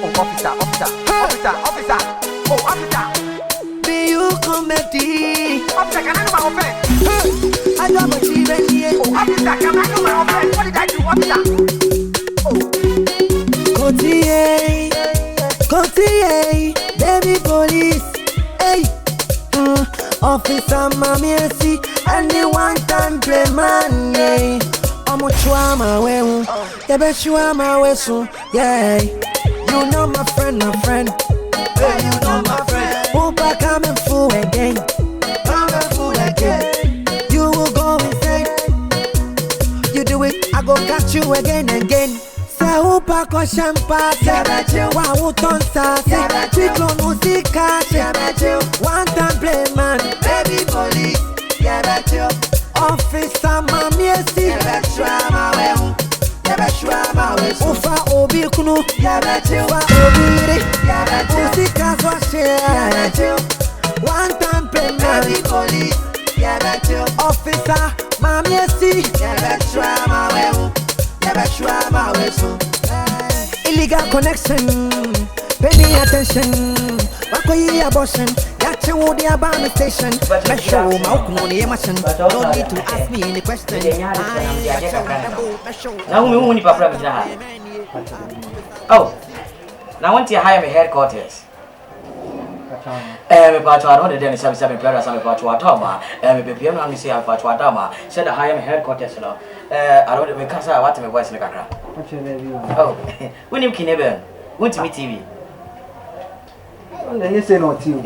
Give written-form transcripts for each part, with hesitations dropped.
Oh, officer, officer, officer, officer. Oh, officer. Be you comedy. Officer, can I know my offense? I got my children here. Oh, officer, can I know my offense? What did I do, officer? Oh. Kokotii, baby police. Hey, officer, mommy, see, and the one time Playman. Yeah, I'm a trauma, well, yeah, bet you are my whistle. Yeah, you know my friend, my friend. Hey, you know my friend. Poopa coming full again. Coming full again. You will go insane. You do it, I go catch you again and again. Say Poopa ko champa, say wa uton sa, say chiklo no si catch. One time Playman, baby police, yeah bet you. Officer, mommy, see, yeah bet you. Ufa obi kunu, yeah bet you. Ufa obi re, yeah bet you. Usi kaswa share, yeah bet you. One time Playman, baby police, yeah bet you. Officer, mommy, see, yeah bet you. Yeah bet you. Illegal connection, pay me attention. Wakoyi abortion, yache wo the abandon station. Make sure my okumoni emission. Don't need to ask me any questions. Now we won't even from that. Oh, now want to hire me headquarters. Me part I don't the 77 players and me part Watama. Me PM and me say I part Watama. Said I hire me headquarters now. I don't me can't say what me voice in the kakra. Oh, when you kinebe, want to meet TV. You say no to you.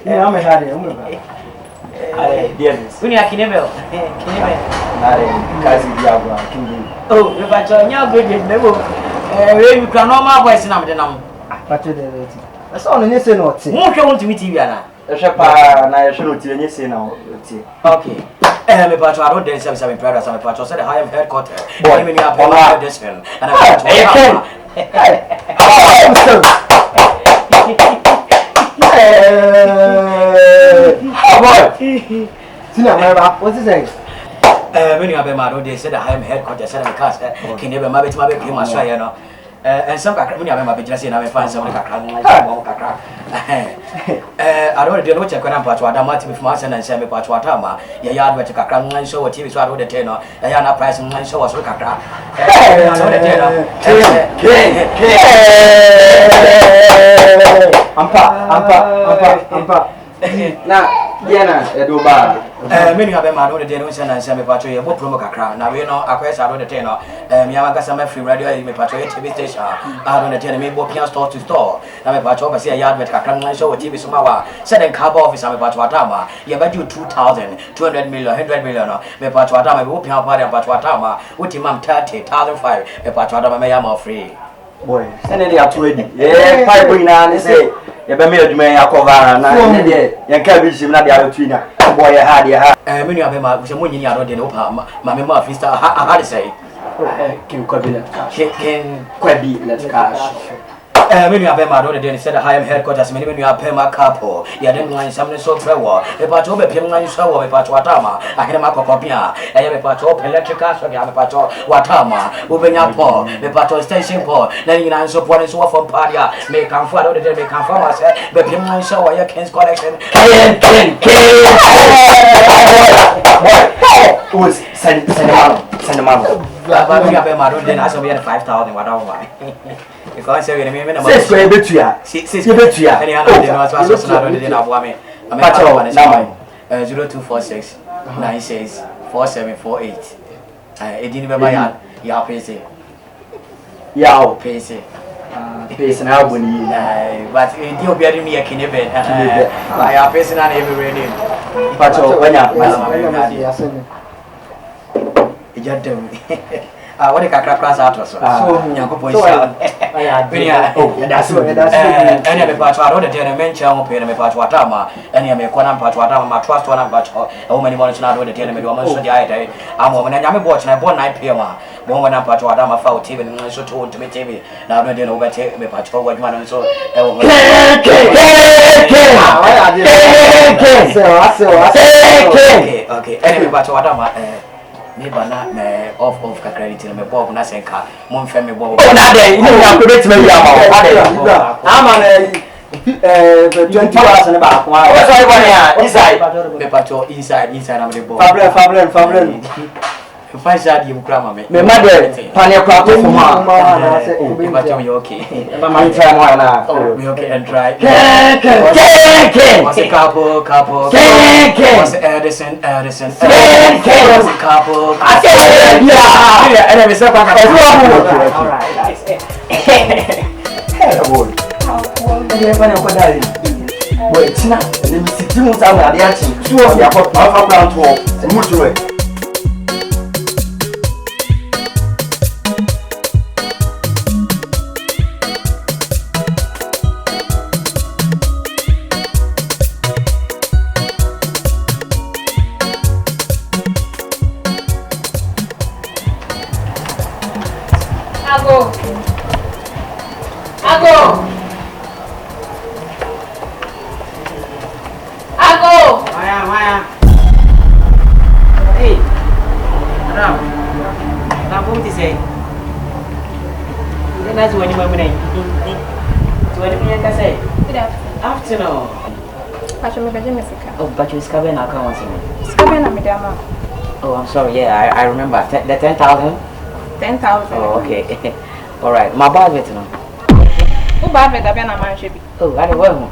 Yeah, I'm a hardy. When you are kinebe, oh, you got your good level. We can normal voice in the name. That's all you say no to. Who want to meet TV? A shepherd, and I should you say no. Okay. Me part I don't 77 players and me part said I am headquarters. Boy, me up on this and I what's he saying? When you have a man, they said I am headquarters and I can never marry my baby, my son, you know. And some when you have a business and I find some I don't know what you're going to put what I'm with my son and send me part what I'm a yard with a crack and show what TV so I wrote a tenor. I am not pricing and show us look at Now, Diana, Eduba. Many of them are the denouncing and semi patrol, a promo crack. Now we know a question out of the tenor. Yamaka some free radio, you may patrol TV station. I don't attend me both store to store. Now my patrol, I see a yard with a crack and show TV Sumawa. Said in Cabo office, I'm a patwatama. You bet you 2,000, 200 million, 100 million. Me patwatama, whooping up party and patwatama. What him 30,005. A patwatama may am free. Boy, send it up to it. Yeah, 5 bring on, they say. You better make me a cover and you can't be seen at the other twin. Boy, I had ya. Many of them are when you are the Opa, my mother, Mr. How to say? Can Quabi, let's cash. When you have them, I don't said I am headquarters. Many when you are Pema couple, you are then line something so trevor. A part of a Pema show, a part of Watama, I had a Macopia, I have a part of electrical, so I have a part of Watama, moving up, the part of station pole, then you answer one is from Padia, may come forward, they may come from us, but Pema show your King's collection. Who's send them out? But we have a model, then I shall be at 5,000, whatever. Because I remember 6 square bit to ya. 6 bit to ya. Any other than I was not on the dinner of women. I'm a 0246 96 4748. I didn't remember your PC. Yao PC. Face now when you but you'll be at me a kinebe. I have person on every radio. Pacho, when what a class out or so. Yakopo that's what any of the part I wrote a gentleman channel pay me part watama, any of me quan part watama, my trust one about how many months now the gentleman almost so the idea. I'm woman and I'm watching. I bought 9 p.m. Woman and part watama foul TV and so told to me TV. Now I don't know what take me part for what man and so. Okay, any part watama. me bana off ka credit me bob na senka mo mfe me bob. Oh na dey, you know ya credit me ya ma. Ama na 20 hours na ba ko. Oh sorry boy inside. Me pacho inside am the bob. Fablen. Find shot you grandma me. Me mother pan your crap for ma. Me pacho you okay. Mama try mo na. Oh, we okay and try. What's a couple? What's Edison? What's a couple? I said Yeah, and then we say all right, nice. Hello. Ele vai não cuidar ele. Boy, tina, ele me sentiu muito a minha diante. Sua minha foto, não vai para onde muito bem. Maya. Hey. Ram. Kampung ti say. Ini nasi wani mana? Tuan punya tak say. Good Afternoon. Pacho me baje mesika. Oh, but you scabe na account sini. Scabe na medama. Oh, I'm sorry. Yeah, I remember. The 10,000. 10,000. Oh, okay. All right. My bad bet no. O bad bet abia na manche bi. Oh, I don't know.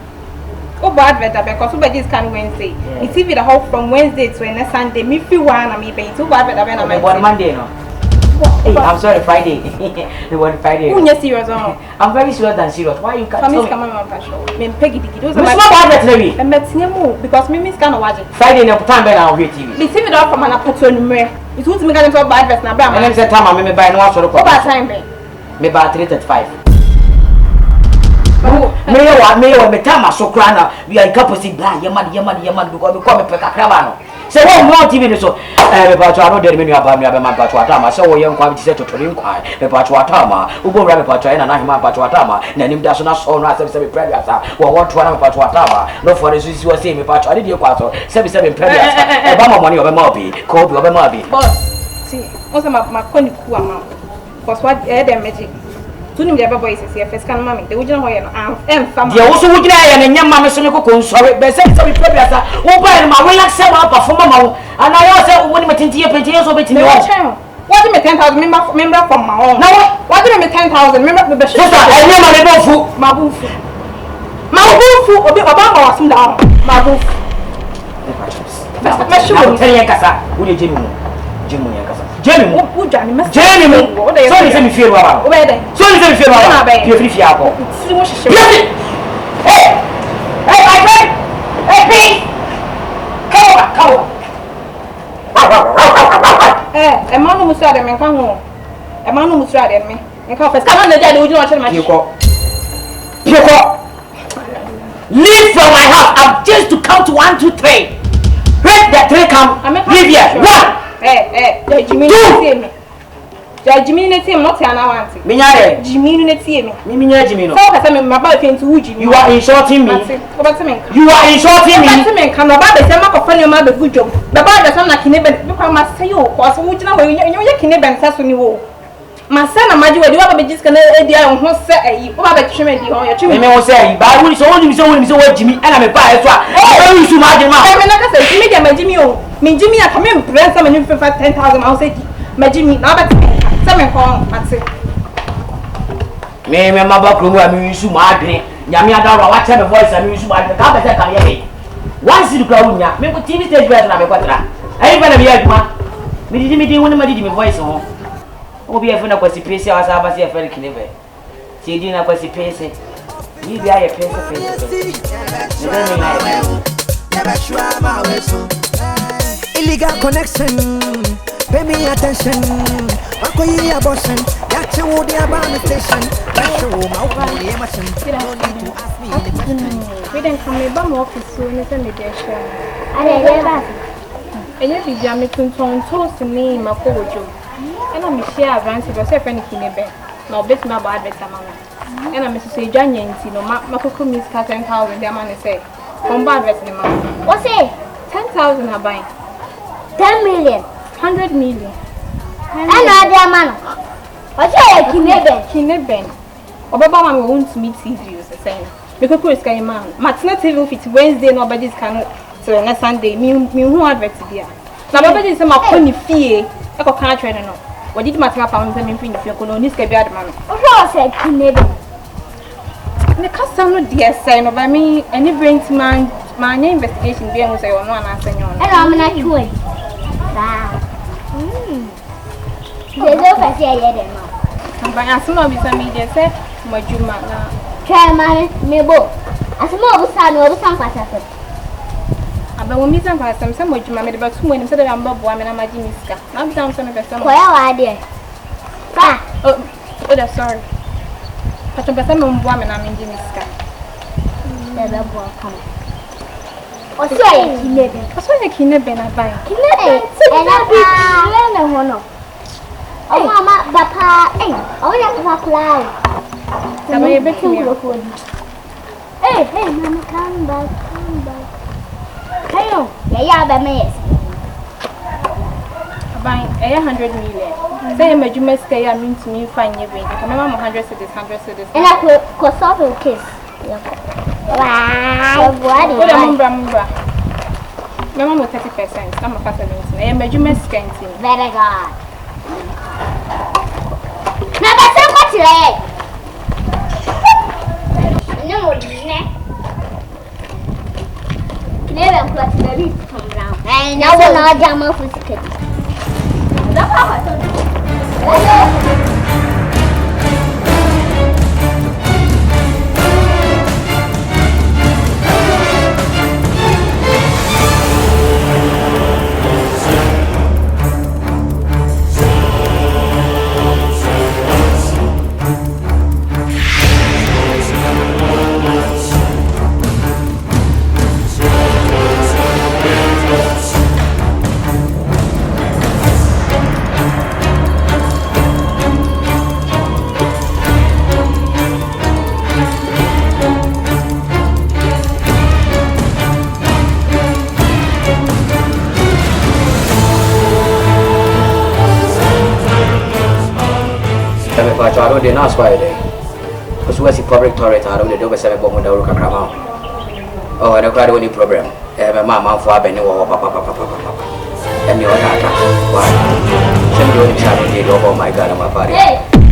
O bad bet abia because we this can Wednesday. It's even the whole from Wednesday to next Sunday. Me feel one and me pay. O bad bet abia na manche. One Monday no. Hey, I'm sorry, Friday. The one Friday. Who you serious on? I'm very serious than serious. Why you can't tell me? Come on, Pacho. Me pegi digi. Those are my bad bet Levi. I'm betting you because me miss can watch it. Friday no time be na on TV. Me see me down from an apoto numere. It won't me can so bad bet na bra. And them say time me buy no one so What time be? Me buy 335. Me time so crana. We are capacity blind. Yaman because we come pe kakra no. Say what more TV so me pacho aro de me nua ba me pacho atama say wo ye nkwa bi se totori nkwa me pacho atama ubo bra me pacho na hima pacho atama na nim da so na so no asem se me previous wo want to na me pacho atama no for the so say me pacho ade de kwa so se me previous e ba mo money obe ma obi ko obi obe ma obi boss see also ma koni ku ama because what dem magic tunim de baba is here first can mama de wujina ho ye no am fama de wo so wujina ye na nyama me so me kokon sori be se me previous wo ba ma relax se ma perform ma wo ana yo se wo ni metinti ye penti so betimi wo what do me 10,000 member from my own now what do me 10,000 member be so enye ma le bofu mabufu obi baba ma wasum down mabufu me sure tell ye kasa wo de jemi ye kasa jemi wo jani me jemi so ni se mi fie baba o be dey so ni se mi fie baba pie free fie akọ si wo hihye hey my friend hey please come emanu musa de me kan ho emanu musa de me nka first kan na jade wujina o chere ma pie ko leave from my house. I'm just to count 1 2 3 read the 3 come leave here 1 Jimmy see me Jimmy ne see me not ana wanti me nya Jimmy ne see me me nya Jimmy no so ka say me maba fe nti wu Jimmy you are insulting me you are insulting me kan baba be say makofa ne ma be gudwom baba de so na kine be kwa ma say o ko so wu gina ho ye kine be nsa so ni wo ma say na maji we di baba be jiska na edi ayo ho se ayi wo baba tweme di ho ye tweme me ho say ayi ba wuri so woni so wo Jimmy ana me pa so a e wi su ma de ma me na ka say Jimmy de ma Jimmy o me Jimmy aka me press am ni 10,000 ma say ma Jimmy na ba say me ko ate me maba kromu a me wisu ma adwene nyame adawra wa che me voice a me wisu ma adwene ka be se ka ye me once you crowd nya me ko TV stage bet na me kwatra ayi ba na me adwuma me didi woni ma didi me voice ho obi e funa kwasi pese wa sa ba se e fere kinebe ti di na kwasi pese ni bi aye pese illegal connection pay me attention Makoyi abortion, that's how they are on the station. That's how my emotion. No need to ask me any question. We didn't come back more office so we send me there share. I never. And you be jamming to toast me my cojo. And I'm share advance because if any kinebe. No bet my bad bet mama. And I'm say January no makoko miss 10,000 the man say. From bad bet the man. What's it? 10,000 are buying. 10 million. 100 million. And I dear man. What's your Kineben? Obaba man won't meet TV, saying. Because who is going man? Martina TV fit Wednesday, nobody's can to next Sunday. Me who advert here. Now, nobody is my pony fee. I can't try to know. What did my family tell me if you're going to get bad man? What said Kineben? The customer, dear son, of me, any brain to man, my investigation being was I on one answer. And I'm not sure. There's no fancy yet. I'm by as soon as I media said, my Juma. Try my mebo. As a mobile son or some pastor. I'm a woman for some much mammy about 2 minutes that I'm Bob woman and my Jimiska. I'm down some of the summer. Well, idea. Oh, that's sorry. But I'm a woman, I'm in Jimiska. Never will come. What's your Kineben? What's why I can't be a buy? Kineben, and I'll be oh, Mamma, Papa, oh, yeah, Papa. I'm a bit too good. Hey, Mamma, come back. Hello, yeah, the mess. Buying 100 million. Say, my Jimiska, I mean to me, fine, you bring. I remember 100 cities. And I could solve a kiss. Wow, what is that? My mom was 30%. I'm a fast I am a Jimiska. Very good. Now that's so much late. No, never put the leaf from ground. And now we're not jam off with the kitty. That's how I told you. I don't know why they. Because we see public toilet, I don't know 7 bomb with the Ruka Crama. Oh, I don't quite any problem. My mama for a penny or papa. And your data. Why? Send you in charge of oh my god, my body.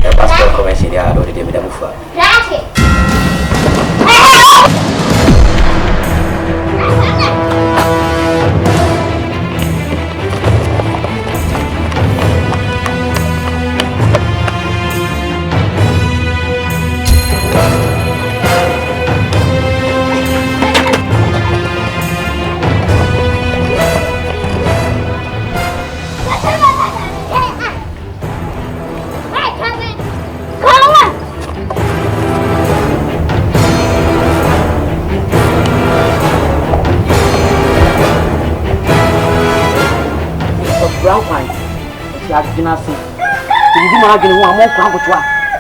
The pastor convention, I don't need them for.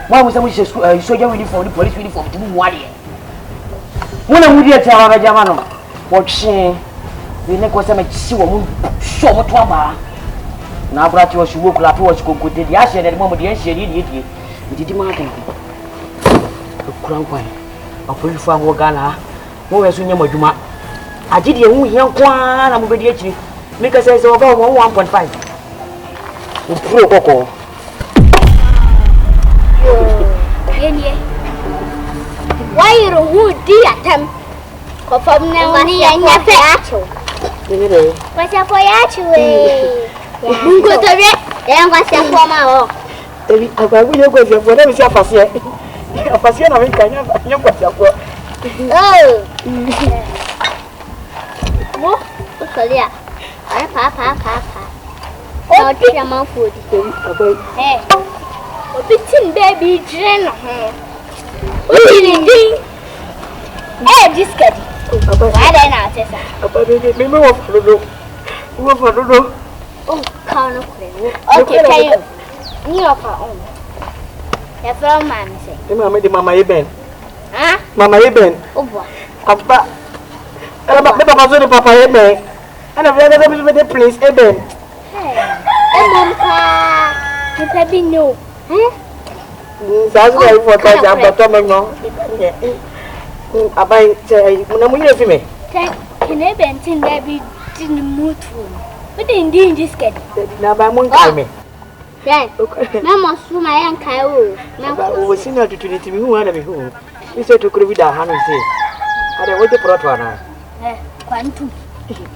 Why was I wish soldier uniform, the police uniform to move one year? When I would tell our Jamano, what she we never was a show what trouble. Now, brought you as you walk like what you could do the answer at the moment the answer idiot. We did market. Crown Pine, a pretty far Wagana, who has in Yamajuma. I did a young one, I'm ready at you. Make us say about 1.5. Pro Coco. Why you would dear them? From now on, and your Pilato. What's your Pilato? You go to it, then what's your former? I will go to whatever is your passion. A passion of Kanya, you got your work. Oh, what? Yeah, Papa. Oh, take a mouth food. Hey, a baby, Jen. What did you do? Eh, this cat. Why then I say so? Oh, can't okay, tell you. You are for own. You're from man, say. Mama Eben. Huh? Mama Eben. Oh, boy. Papa. Papa, Papa Eben. And I've never been with the place, Eben. Hey. You probably know. That's why I thought I got to know. I buy me. Can I bend that be in the mood room? But indeed, this get. Now, by one time. Then, Mamma, so my uncle. I was seen her to Trinity, who wanted me home. He said to Krovida, and say, I don't want to put out Quantum.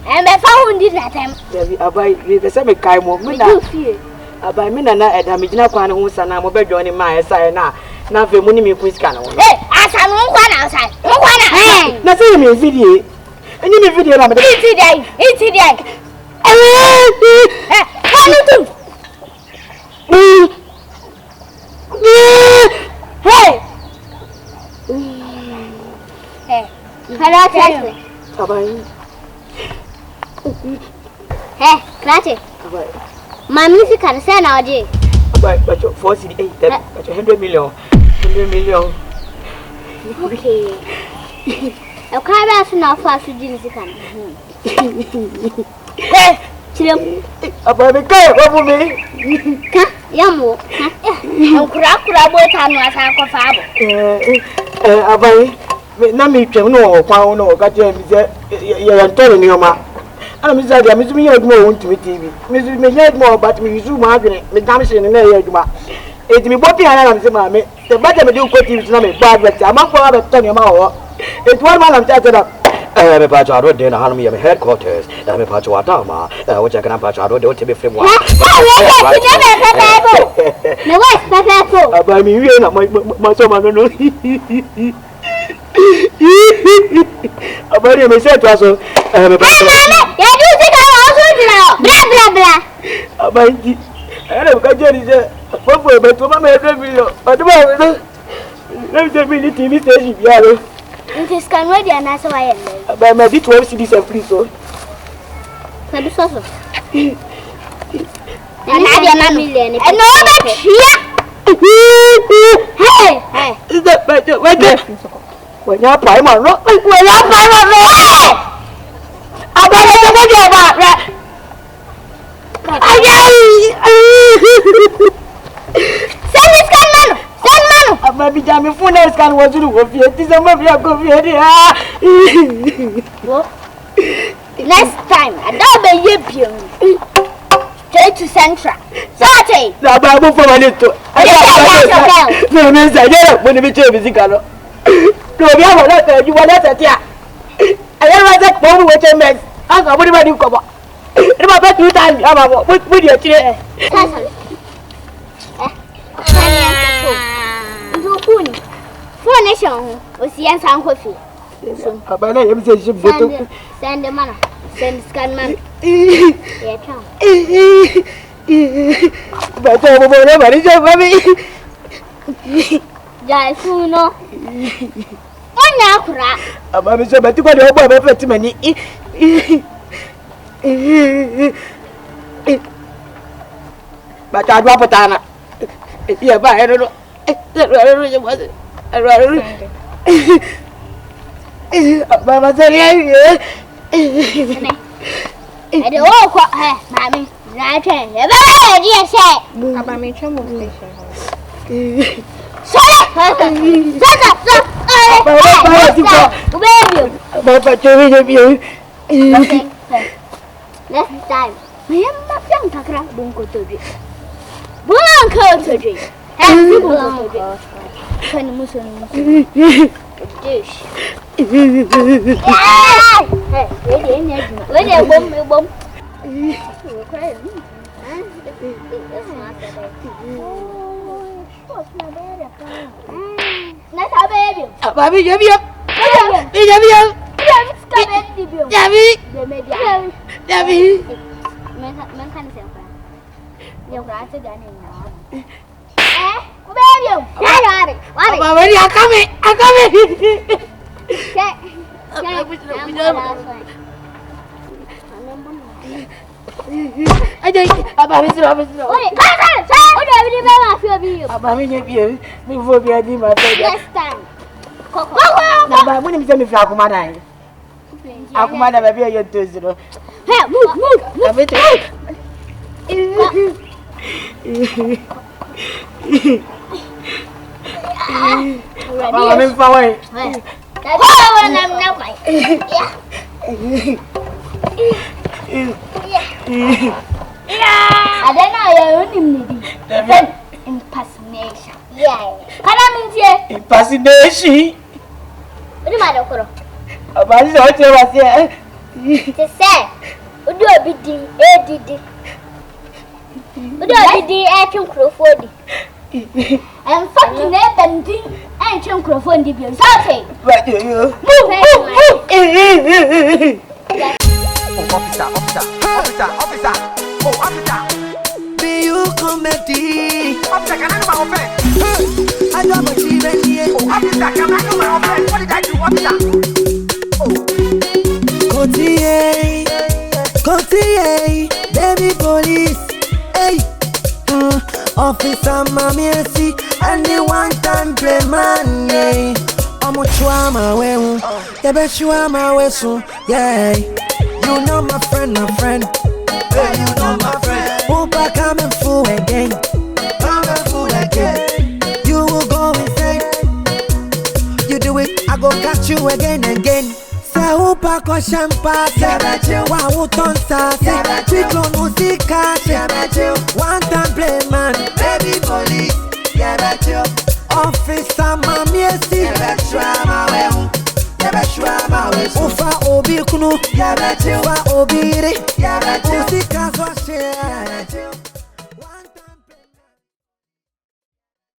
And I found it at him. I buy the same kind of movement. I buy me and I damage now, one who's an amber joining my side now. Now, the money me quiz can. I saw one outside. One nothing in video. And you video, I'm it's today. Hey! Hello, hey, Cratty. My music can send our day. But you're 48, but you're 100 million. 100 million. Okay. I can't ask enough for Jeans. Hey, Chilum. About the car, what me? Yamu. I'm crack and was a Abai, Nami, no, Pao, got you're telling you, ma. I'm Miss Adam, Miss Me, more to TV. Mrs. Me, more, but we zoom Margaret, Madame, and it's me, what the hell, the better we do Kokotii to me, but I'm not for a 10 hour. It's 1 man I'm tatted up. I'm a patch out of dinner, Harmy, headquarters. I'm a patch of Atama, which I can patch out of to be free. No, by me, you know, my son, I don't know. About him, he said to us, I'm a patch. Blah, blah, blah. About it, I don't got Jenny. But to my video, but let me tell me the TV station, Yaro. It is can ready and that's why I am. By my 12 cities and free so. And I am a million. And no, but here. Hey, is that better? When you're primal, rock, when you're primal, I better about that. Maybe Jamie Funes can was to go here. This is a movie of coffee. Next time, I don't be you. Straight to Central. Saturday. Now, Babu for my little. No, Miss, I don't want to be physical. No, we have a letter. You want that here. I don't like that bomb with a mess. I'm not going to come up. I'm about 2 times. I'm about with your chair. Nation was the answer on coffee. Send the man, send scan man. But nobody said, Mammy. Jaifuno. On Yakura. A mammy said, but you got your boy for too many. But I'd drop it on it. Yeah, but I don't know. Mama said, yeah. I don't know what her, Mammy. Right, yes, sir. About me, trouble station. Next time, I am not young to crack bunko to drink. Bunko to drink. And bunko. Can Muslim dish. Where they bomb. Let's have baby. Baby, you have I think about his office. Next time. Now, when you send me for Akumana, Akumana, baby, you're too. Hey, move. I'm in for way. I don't know your own impersonation. Yeah. Impersonation. What am I doing? About what you was here. To say, what do I be doing? ADD. What do I be doing? Action Crawford. I'm fucking up and doing action Crawford. Something. What do you? Officer. Oh, officer. Be you comedy. Officer, can I do my offense? I got my TV here. Oh, officer, can I do my offense? What did I do, officer? Kokotii, baby police. Hey, officer, mommy, see, and the one time Playman. Yeah, I'm a trauma. Yeah, bet you are my way soon. Yeah, you know my friend. Hey, you know my friend. Won't back coming full again. You will go insane. You do it, I go catch you again. Say upa ko shampa, wa utonsa, chiklo musika, one time Playman, Baby police, officer mami esi, ufa obi kunu, ufa obi re,